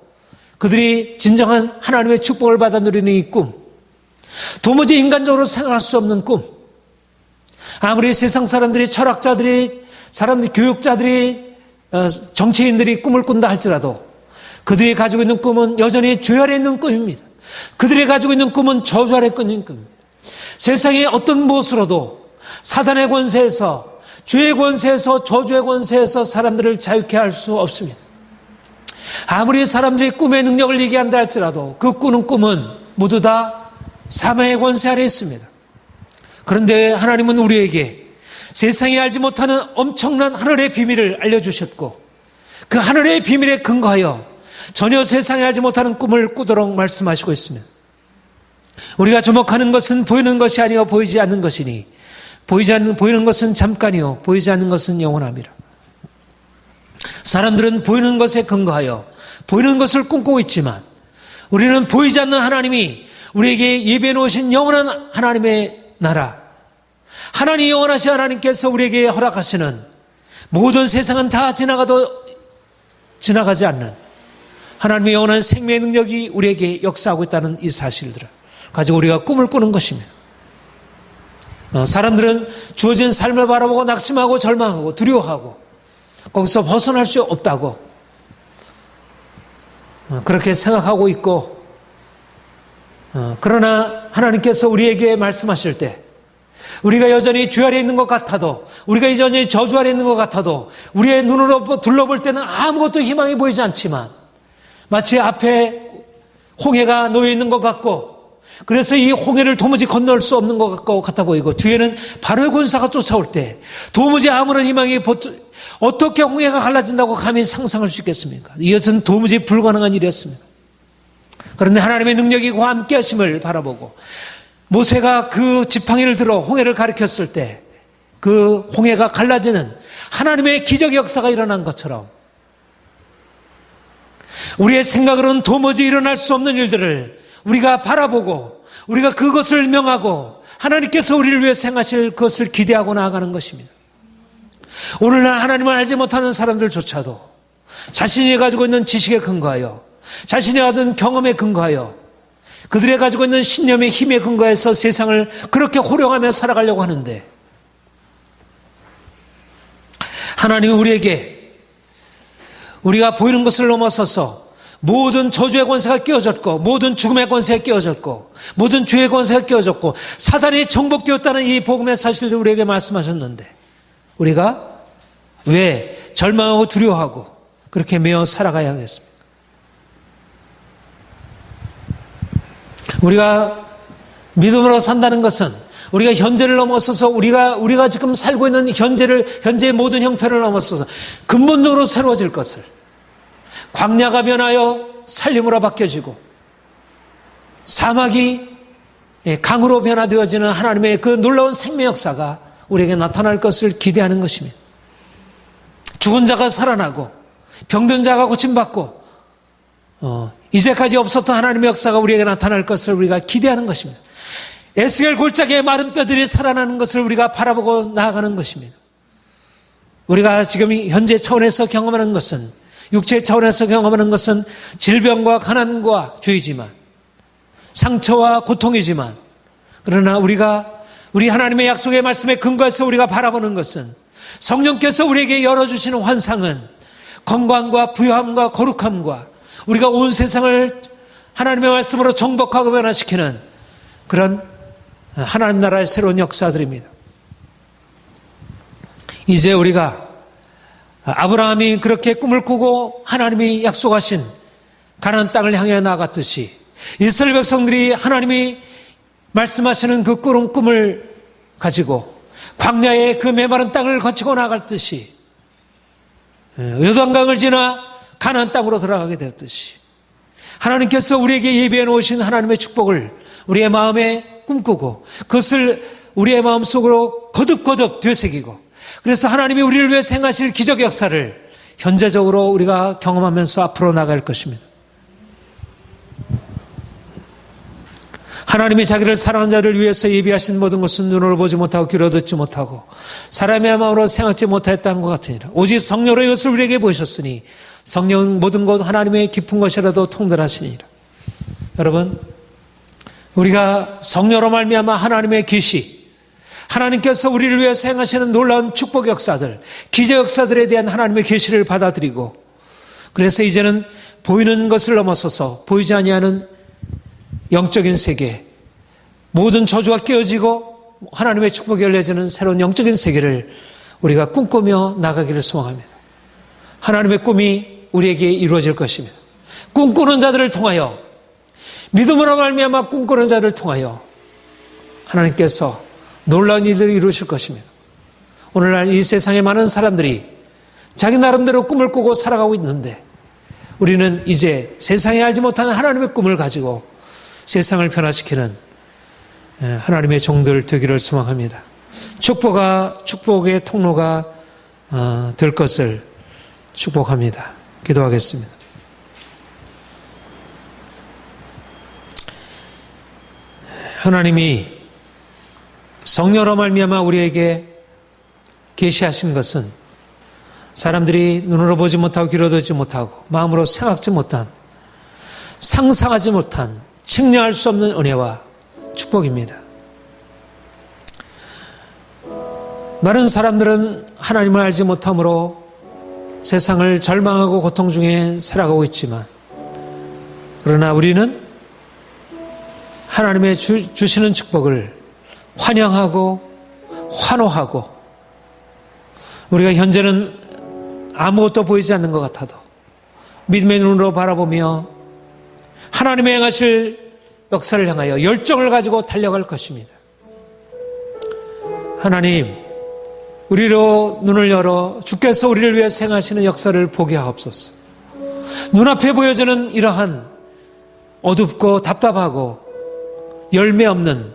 그들이 진정한 하나님의 축복을 받아 누리는 이 꿈, 도무지 인간적으로 생각할 수 없는 꿈, 아무리 세상 사람들이, 철학자들이, 사람들, 교육자들이, 정치인들이 꿈을 꾼다 할지라도 그들이 가지고 있는 꿈은 여전히 죄 아래 있는 꿈입니다. 그들이 가지고 있는 꿈은 저주 아래 있는 꿈입니다. 세상의 어떤 무엇으로도 사단의 권세에서, 죄의 권세에서, 저주의 권세에서 사람들을 자유케 할 수 없습니다. 아무리 사람들이 꿈의 능력을 얘기한다 할지라도 그 꾸는 꿈은 모두 다 사망의 권세 아래 있습니다. 그런데 하나님은 우리에게 세상이 알지 못하는 엄청난 하늘의 비밀을 알려주셨고 그 하늘의 비밀에 근거하여 전혀 세상이 알지 못하는 꿈을 꾸도록 말씀하시고 있습니다. 우리가 주목하는 것은 보이는 것이 아니요 보이지 않는 것이니 보이는 것은 잠깐이요 보이지 않는 것은 영원함이라. 사람들은 보이는 것에 근거하여 보이는 것을 꿈꾸고 있지만 우리는 보이지 않는 하나님이 우리에게 예배해 놓으신 영원한 하나님의 나라, 하나님 영원하신 하나님께서 우리에게 허락하시는 모든 세상은 다 지나가도 지나가지 않는 하나님의 영원한 생명의 능력이 우리에게 역사하고 있다는 이 사실들을 가지고 우리가 꿈을 꾸는 것입니다. 사람들은 주어진 삶을 바라보고 낙심하고 절망하고 두려워하고 거기서 벗어날 수 없다고 그렇게 생각하고 있고, 그러나 하나님께서 우리에게 말씀하실 때 우리가 여전히 죄 아래 있는 것 같아도, 우리가 여전히 저주 아래 있는 것 같아도 우리의 눈으로 둘러볼 때는 아무것도 희망이 보이지 않지만 마치 앞에 홍해가 놓여 있는 것 같고, 그래서 이 홍해를 도무지 건널 수 없는 것 같아 보이고, 뒤에는 바로의 군사가 쫓아올 때 도무지 아무런 희망이, 어떻게 홍해가 갈라진다고 감히 상상할 수 있겠습니까? 이것은 도무지 불가능한 일이었습니다. 그런데 하나님의 능력이 그와 함께 하심을 바라보고 모세가 그 지팡이를 들어 홍해를 가리켰을 때 그 홍해가 갈라지는 하나님의 기적 역사가 일어난 것처럼 우리의 생각으로는 도무지 일어날 수 없는 일들을 우리가 바라보고 우리가 그것을 명하고 하나님께서 우리를 위해 행하실 그것을 기대하고 나아가는 것입니다. 오늘날 하나님을 알지 못하는 사람들조차도 자신이 가지고 있는 지식에 근거하여, 자신이 얻은 경험에 근거하여, 그들이 가지고 있는 신념의 힘에 근거해서 세상을 그렇게 호령하며 살아가려고 하는데, 하나님이 우리에게 우리가 보이는 것을 넘어서서 모든 저주의 권세가 끼워졌고, 모든 죽음의 권세가 끼워졌고, 모든 죄의 권세가 끼워졌고, 사단이 정복되었다는 이 복음의 사실을 우리에게 말씀하셨는데 우리가 왜 절망하고 두려워하고 그렇게 매어 살아가야 하겠습니까? 우리가 믿음으로 산다는 것은 우리가 현재를 넘어서서 우리가 지금 살고 있는 현재의 모든 형편을 넘어서서 근본적으로 새로워질 것을, 광야가 변하여 살림으로 바뀌어지고 사막이 강으로 변화되어지는 하나님의 그 놀라운 생명 역사가 우리에게 나타날 것을 기대하는 것입니다. 죽은 자가 살아나고 병든 자가 고침받고 이제까지 없었던 하나님의 역사가 우리에게 나타날 것을 우리가 기대하는 것입니다. 에스겔 골짜기의 마른 뼈들이 살아나는 것을 우리가 바라보고 나아가는 것입니다. 우리가 지금 현재 차원에서 경험하는 것은, 육체 차원에서 경험하는 것은 질병과 가난과 죄이지만, 상처와 고통이지만, 그러나 우리 하나님의 약속의 말씀에 근거해서 우리가 바라보는 것은 성령께서 우리에게 열어주시는 환상은 건강과 부유함과 거룩함과 우리가 온 세상을 하나님의 말씀으로 정복하고 변화시키는 그런 하나님 나라의 새로운 역사들입니다. 이제 우리가 아브라함이 그렇게 꿈을 꾸고 하나님이 약속하신 가나안 땅을 향해 나아갔듯이 이스라엘 백성들이 하나님이 말씀하시는 그 꾸는 꿈을 가지고 광야의 그 메마른 땅을 거치고 나아갔듯이 요단강을 지나 가나안 땅으로 들어가게 되었듯이 하나님께서 우리에게 예비해 놓으신 하나님의 축복을 우리의 마음에 꿈꾸고 그것을 우리의 마음속으로 거듭거듭 되새기고 그래서 하나님이 우리를 위해 행하실 기적 역사를 현재적으로 우리가 경험하면서 앞으로 나갈 것입니다. 하나님이 자기를 사랑하는 자를 위해서 예비하신 모든 것은 눈으로 보지 못하고 귀로 듣지 못하고 사람의 마음으로 생각지 못했다는 것 같으니라. 오직 성령으로 이것을 우리에게 보이셨으니 성령은 모든 것 하나님의 깊은 것이라도 통달하시니라. 여러분, 우리가 성령으로 말미암아 하나님의 계시, 하나님께서 우리를 위해서 행하시는 놀라운 축복 역사들, 기적 역사들에 대한 하나님의 계시를 받아들이고 그래서 이제는 보이는 것을 넘어서서 보이지 아니하는 영적인 세계, 모든 저주가 깨어지고 하나님의 축복이 열려지는 새로운 영적인 세계를 우리가 꿈꾸며 나가기를 소망합니다. 하나님의 꿈이 우리에게 이루어질 것입니다. 꿈꾸는 자들을 통하여, 믿음으로 말미암아 꿈꾸는 자들을 통하여 하나님께서 놀라운 일들을 이루실 것입니다. 오늘날 이 세상에 많은 사람들이 자기 나름대로 꿈을 꾸고 살아가고 있는데 우리는 이제 세상에 알지 못하는 하나님의 꿈을 가지고 세상을 변화시키는 하나님의 종들 되기를 소망합니다. 축복의 통로가 될 것을 축복합니다. 기도하겠습니다. 하나님이 성령으로 말미암아 우리에게 계시하신 것은 사람들이 눈으로 보지 못하고 귀로 듣지 못하고 마음으로 생각지 못한, 상상하지 못한, 측량할 수 없는 은혜와 축복입니다. 많은 사람들은 하나님을 알지 못함으로 세상을 절망하고 고통 중에 살아가고 있지만 그러나 우리는 하나님의 주시는 축복을 환영하고 환호하고 우리가 현재는 아무것도 보이지 않는 것 같아도 믿음의 눈으로 바라보며 하나님의 행하실 역사를 향하여 열정을 가지고 달려갈 것입니다. 하나님, 우리로 눈을 열어 주께서 우리를 위해 행하시는 역사를 보게 하옵소서. 눈앞에 보여지는 이러한 어둡고 답답하고 열매 없는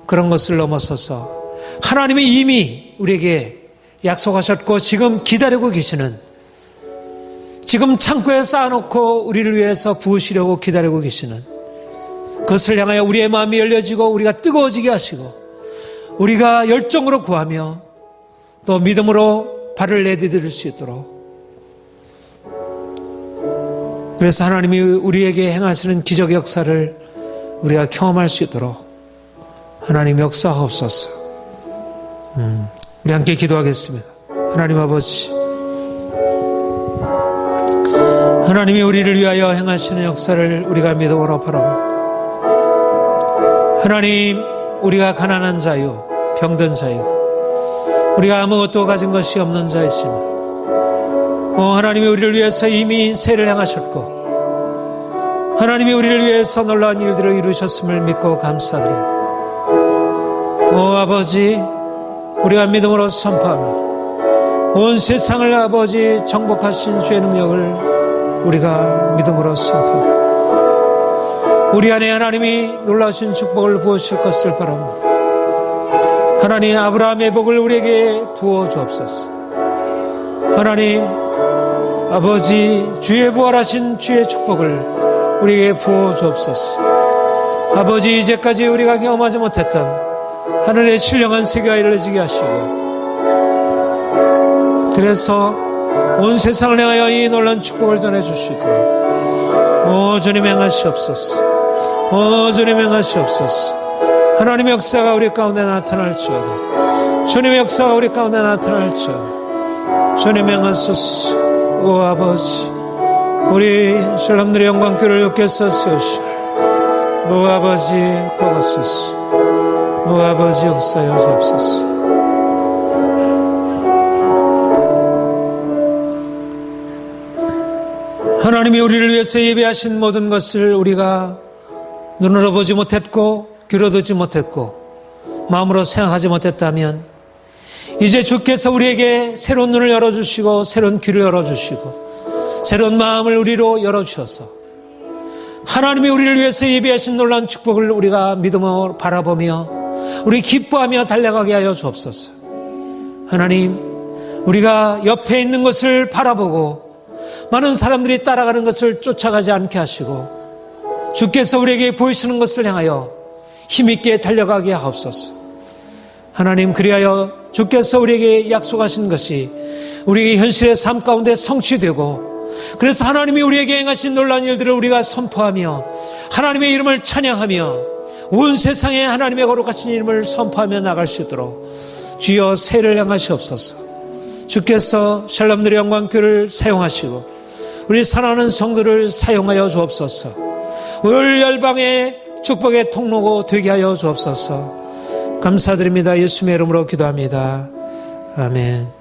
그런 것을 넘어서서 하나님이 이미 우리에게 약속하셨고 지금 기다리고 계시는, 지금 창고에 쌓아놓고 우리를 위해서 부으시려고 기다리고 계시는 그것을 향하여 우리의 마음이 열려지고 우리가 뜨거워지게 하시고 우리가 열정으로 구하며 또 믿음으로 발을 내디딜 수 있도록, 그래서 하나님이 우리에게 행하시는 기적 역사를 우리가 경험할 수 있도록 하나님 역사하옵소서. 우리 함께 기도하겠습니다. 하나님 아버지, 하나님이 우리를 위하여 행하시는 역사를 우리가 믿음으로 바라봅니다. 하나님, 우리가 가난한 자유, 병든 자유, 우리가 아무것도 가진 것이 없는 자이지만 하나님이 우리를 위해서 이미 세를 행하셨고 하나님이 우리를 위해서 놀라운 일들을 이루셨음을 믿고 감사드립니다. 아버지, 우리가 믿음으로 선포합니다. 온 세상을 아버지 정복하신 주의 능력을 우리가 믿음으로 선포합니다. 우리 안에 하나님이 놀라신 축복을 부으실 것을 바랍니다. 하나님, 아브라함의 복을 우리에게 부어 주옵소서. 하나님 아버지, 주의 부활하신 주의 축복을 우리에게 부어 주옵소서. 아버지, 이제까지 우리가 경험하지 못했던 하늘의 신령한 세계가 이루어지게 하시고 그래서 온 세상을 향하여 이 놀라운 축복을 전해주시도록 주님 행하시옵소서. 주님 행하시옵소서. 하나님의 역사가 우리 가운데 나타날지어다. 주님의 역사가 우리 가운데 나타날지어다. 주님 행하소서. 아버지, 우리 신람들의 영광교를 주께서 세우시고 아버지 복하소서. 아버지 역사여 주옵소서. 하나님이 우리를 위해서 예배하신 모든 것을 우리가 눈으로 보지 못했고 귀로 듣지 못했고 마음으로 생각하지 못했다면 이제 주께서 우리에게 새로운 눈을 열어주시고 새로운 귀를 열어주시고 새로운 마음을 우리로 열어주셔서 하나님이 우리를 위해서 예비하신 놀라운 축복을 우리가 믿음으로 바라보며 우리 기뻐하며 달려가게 하여 주옵소서. 하나님, 우리가 옆에 있는 것을 바라보고 많은 사람들이 따라가는 것을 쫓아가지 않게 하시고 주께서 우리에게 보이시는 것을 향하여 힘있게 달려가게 하옵소서. 하나님, 그리하여 주께서 우리에게 약속하신 것이 우리에게 현실의 삶 가운데 성취되고 그래서 하나님이 우리에게 행하신 놀라운 일들을 우리가 선포하며 하나님의 이름을 찬양하며 온 세상에 하나님의 거룩하신 이름을 선포하며 나갈 수 있도록 주여 세를 행하시옵소서. 주께서 샬롬들의 영광교를 사용하시고 우리 사랑하는 성도를 사용하여 주옵소서. 올 열방의 축복의 통로가 되게 하여 주옵소서. 감사드립니다. 예수님의 이름으로 기도합니다. 아멘.